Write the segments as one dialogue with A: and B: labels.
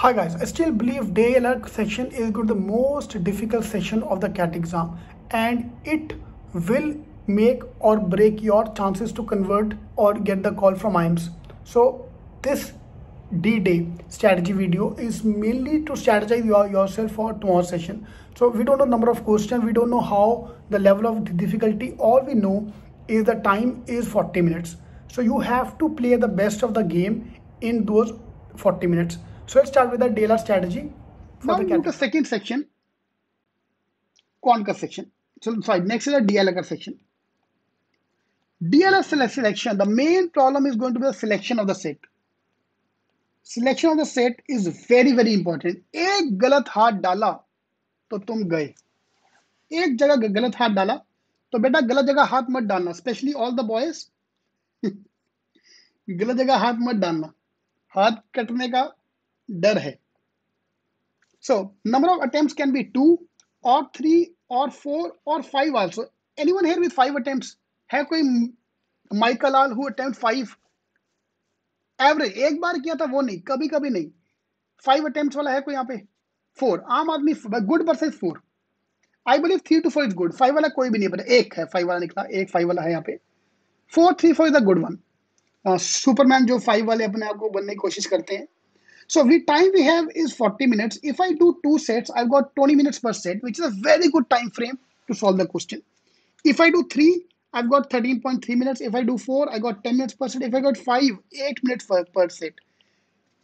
A: Hi guys, I still believe DLR section is going to be the most difficult section of the CAT exam, and it will make or break your chances to convert or get the call from IIMS. So this D-Day strategy video is mainly to strategize yourself for tomorrow's session. So we don't know number of questions, we don't know how the level of difficulty. All we know is the time is 40 minutes. So you have to play the best of the game in those 40 minutes. So let's start with the DLR strategy.
B: Now we move to second section, Quant section. So sorry, next is the DLR section. DLR selection, the main problem is going to be the selection of the set. Selection of the set is very important. एक गलत हाथ डाला तो तुम गए. एक जगह गलत हाथ डाला तो बेटा गलत जगह हाथ मत डालना, स्पेशली ऑल द बॉयज. गलत जगह हाथ मत डालना, हाथ कटने का डर है. So number of attempts can be 2 or 3 or 4 or 5 also. Anyone here with 5 attempts? है कोई Michael Al who attempt 5? Average एक बार किया था वो नहीं, कभी कभी नहीं. 5 attempts वाला है कोई यहाँ पे? 4. आम आदमी good versus 4. I believe 3 to 4 is good. 5 वाला कोई भी नहीं पता. एक है 5 वाला निकला, एक 5 वाला है यहाँ पे. 4, 3, 4 is a good one. Superman जो 5 वाले अपने आप को बनने की कोशिश करते हैं. So the time we have is 40 minutes. If I do 2 sets, I've got 20 minutes per set, which is a very good time frame to solve the question. If I do 3, I've got 13.3 minutes. If I do 4, I got 10 minutes per set. If I got 5, 8 minutes per set.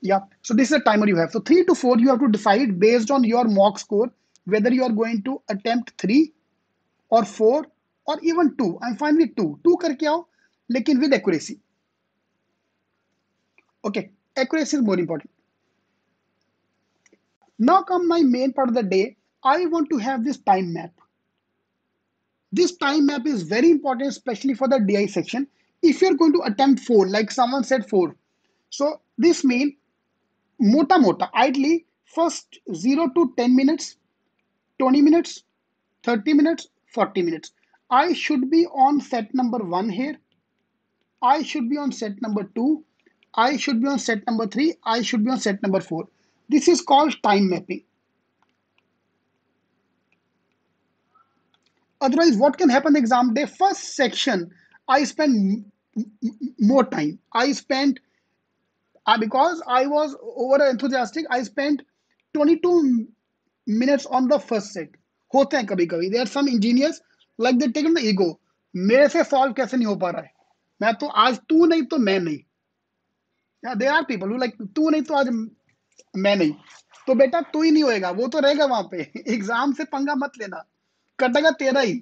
B: Yeah, so this is the timer you have. So 3 to 4, you have to decide based on your mock score, whether you are going to attempt 3 or 4 or even 2. I'm fine with 2. 2 करके आओ, लेकिन with accuracy. Okay, accuracy is more important. Now come my main part of the day. I want to have this time map. This time map is very important, especially for the DI section. If you're going to attempt 4, like someone said 4. So this means, mota, ideally, first 0 to 10 minutes, 20 minutes, 30 minutes, 40 minutes. I should be on set number 1 here. I should be on set number 2. I should be on set number 3. I should be on set number 4. This is called time mapping. Otherwise, what can happen the exam day? First section, I spent more time. I spent, because I was over enthusiastic, I spent 22 minutes on the first set. होते हैं कभी कभी. There are some engineers, like they take on the ego. मेरे से solve कैसे नहीं हो पा रहा है? मैं तो आज तू नहीं तो मैं नहीं. Yeah, there are people who like तू नहीं तो आज मैं नहीं. तो बेटा तू ही नहीं होएगा, वो तो रहेगा वहां पे. एग्जाम से पंगा मत लेना, कटेगा तेरा ही.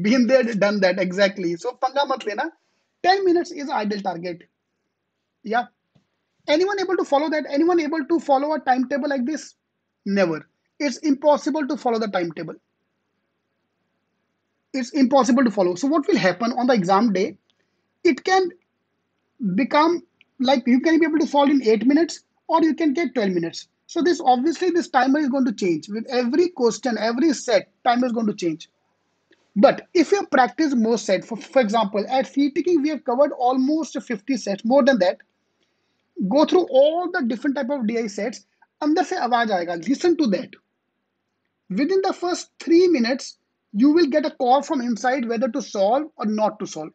B: Been there, done that, exactly. So पंगा मत लेना. 10 minutes is ideal target. Yeah. Anyone able to follow that? Anyone able to follow a timetable like this? Never. It's impossible to follow the timetable. It's impossible to follow. So what will happen on the exam day? It can become like you can be able to solve in 8 minutes or you can get 12 minutes. So this obviously this timer is going to change. With every question, every set, timer is going to change. But if you practice more sets, for example, at CTK, we have covered almost 50 sets, more than that. Go through all the different type of DI sets. अंदर से आवाज आएगा. Listen to that. Within the first 3 minutes, you will get a call from inside whether to solve or not to solve.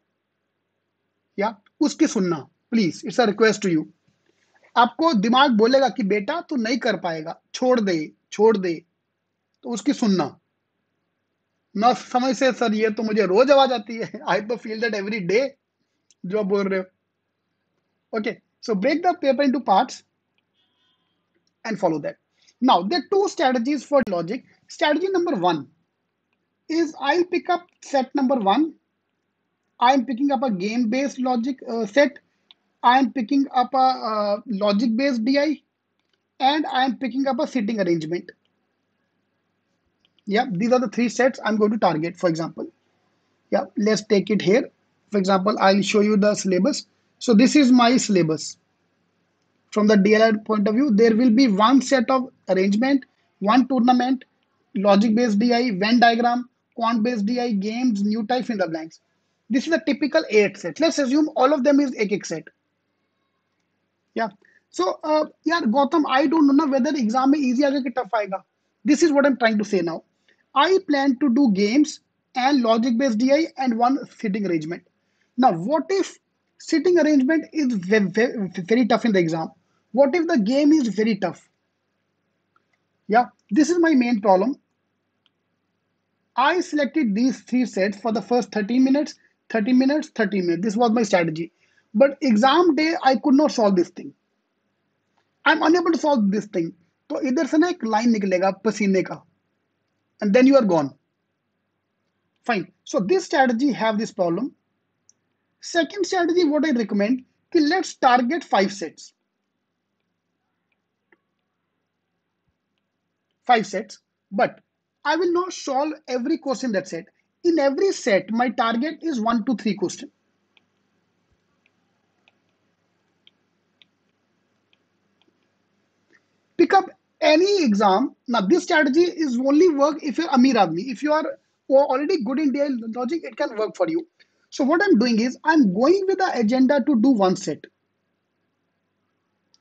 B: Yeah, उसकी सुनना, please. It's a request to you. आपको दिमाग बोलेगा कि बेटा तू नहीं कर पाएगा, छोड़ दे, तो उसकी सुनना. ना समझ से सर ये तो मुझे रोज आवाज आती है. I तो feel that every day जो आप बोल रहे हो. Okay, so break the paper into parts and follow that. Now, there are 2 strategies for logic. Strategy number 1 is I'll pick up set number 1. I'm picking up a game-based logic set. I'm picking up a logic-based DI. And I'm picking up a sitting arrangement. Yeah, these are the 3 sets I'm going to target, for example. Yeah, let's take it here. For example, I'll show you the syllabus. So this is my syllabus. From the DLR point of view, there will be 1 set of arrangement, 1 tournament, logic-based DI, Venn diagram, quant-based DI, games, new type, fill the blanks. This is a typical 8 set. Let's assume all of them is ek set. Yeah. So यार Gautam, I don't know ना whether exam में easy आएगा कि tough आएगा. This is what I'm trying to say now. I plan to do games and logic based DI and one sitting arrangement. Now, what if sitting arrangement is very tough in the exam? What if the game is very tough? Yeah, this is my main problem. I selected these three sets for the first 30 minutes, 30 minutes, 30 minutes. This was my strategy. But exam day, I could not solve this thing. I'm unable to solve this thing. तो इधर से ना एक line निकलेगा पसीने का, and then you are gone. Fine. So this strategy have this problem. Second strategy, what I recommend, कि let's target 5 sets. 5 sets. But I will not solve every question that set. In every set, my target is 1 to 3 questions. Pick up any exam. Now, this strategy is only work if you're Amir Admi. If you are already good in DI logic, it can work for you. So what I'm doing is I'm going with the agenda to do one set.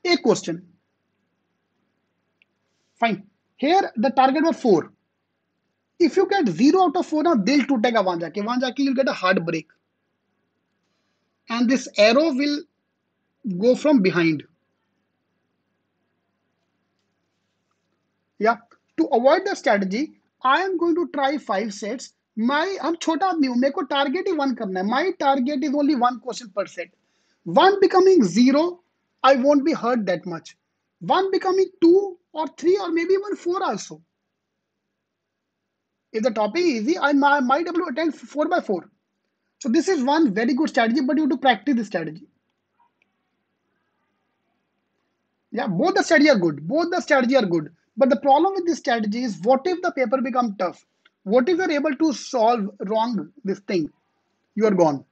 B: A question. Fine. Here the target was 4. If you get 0 out of 4, now they'll टूटेगा वहां जाके. वहां जाके you'll get a hard break. And this arrow will go from behind. Yeah. To avoid the strategy, I am going to try 5 sets. I'm छोटा आदमी हूं, मेरे को target ही 1 करना है. My target is only 1 question per set. 1 becoming 0, I won't be hurt that much. 1 becoming 2 or 3 or maybe even 4 also. If the topic is easy, I might be able to attempt 4 by 4. So this is one very good strategy, but you have to practice this strategy. Yeah, both the strategy are good. Both the strategy are good. But the problem with this strategy is, what if the paper become tough? What if you're able to solve wrong this thing? You are gone.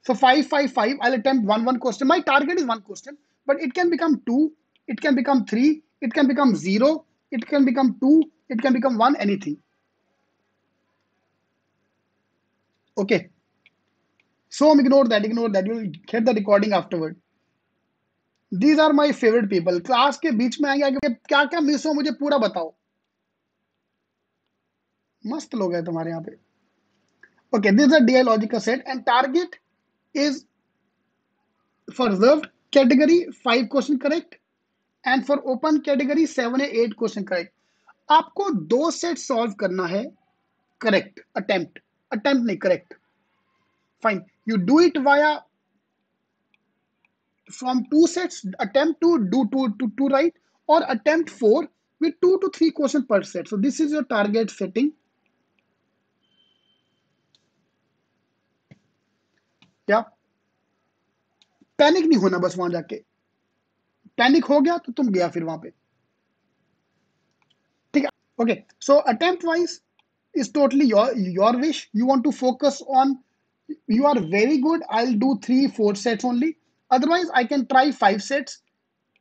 B: So 5, 5, 5. I'll attempt one question. My target is 1 question, but it can become 2. It can become 3. It can become 0. It can become 2. It can become 1. Anything. Okay. So ignore that. Ignore that. You'll get the recording afterward. These are my favorite people. Class के बीच में आएंगे आगे क्या क्या miss हो मुझे पूरा बताओ. मस्त लोग हैं तुम्हारे यहाँ पे. Okay, this is a DI logical set, and target is for reserved category 5 question correct, and for open category 7 or 8 question correct. आपको 2 सेट सॉल्व करना है. करेक्ट अटेम्प्ट नहीं, correct. Fine. You do it via from 2 sets, attempt to do two right, or attempt 4 with 2 to 3 questions per set. So this is your target setting. क्या panic नहीं होना, बस वहां जाके panic हो गया तो तुम गया फिर वहां पे. ठीक है. Okay. So attempt wise is totally your wish. You want to focus on, you are very good, I'll do 3 4 sets only. Otherwise I can try 5 sets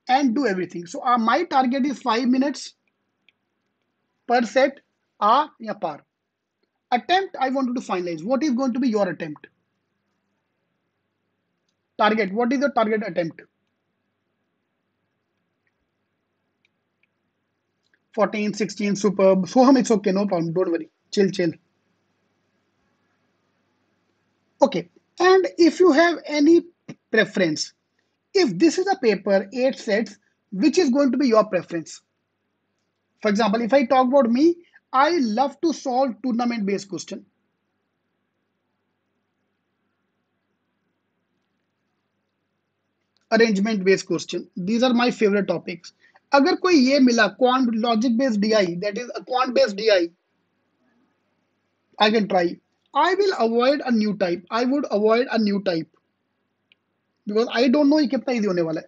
B: and do everything. So my target is 5 minutes per set. या par. Attempt, I wanted to finalize. What is going to be your attempt? Target, what is your target attempt? 14, 16, superb. Soham, it's okay, no problem, don't worry. Chill. Okay. And if you have any preference, if this is a paper 8 sets, which is going to be your preference? For example, if I talk about me, I love to solve tournament based question. Arrangement based question. These are my favorite topics. अगर कोई ये मिला quant logic based DI, that is a quant based DI, I can try. I will avoid a new type. I would avoid a new type because I don't know ये कितना easy होने वाला है.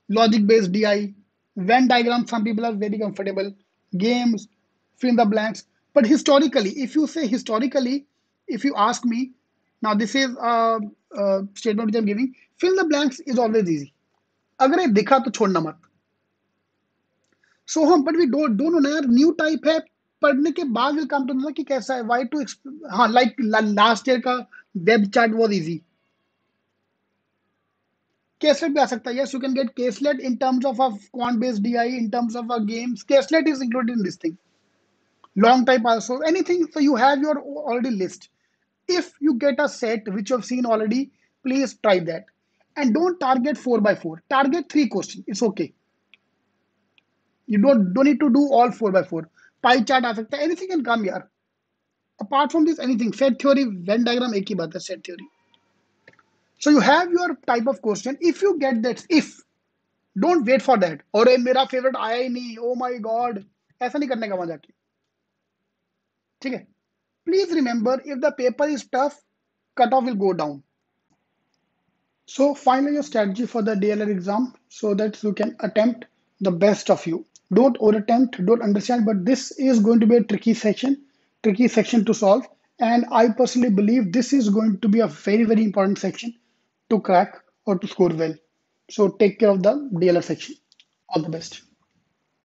B: Logic based DI, Venn diagram, some people are very comfortable. Games, fill in the blanks. But historically, if you say historically, if you ask me, now this is a statement which I'm giving, fill in the blanks is always easy. अगर ये दिखा तो छोड़ना मत. So हम, but we don't know ना यार, new type है, पढ़ने के बाद विल कम टू नो कि कैसा है. Why to हाँ, like last year का web chart was easy. Caselet भी आ सकता है. Yes, you can get caselet in terms of a quant based DI, in terms of a games. Caselet is included in this thing. Long type also, anything. So you have your already list. If you get a set which you have seen already, please try that. And don't target 4 by 4. Target 3 questions. It's okay. You don't need to do all 4 by 4. Pie chart आ सकता है. Anything can come here. Apart from this, anything. Set theory, Venn diagram एक ही बात है. Set theory. So you have your type of question. If you get that, if don't wait for that. और मेरा favorite आया ही नहीं. Oh my God. ऐसा नहीं करने का वहां जाके. ठीक है. Please remember, if the paper is tough, cutoff will go down. So finally, your strategy for the DLR exam so that you can attempt the best of you. Don't overattempt, don't understand, but this is going to be a tricky section to solve. And I personally believe this is going to be a very, very important section to crack or to score well. So take care of the DLR section. All the best.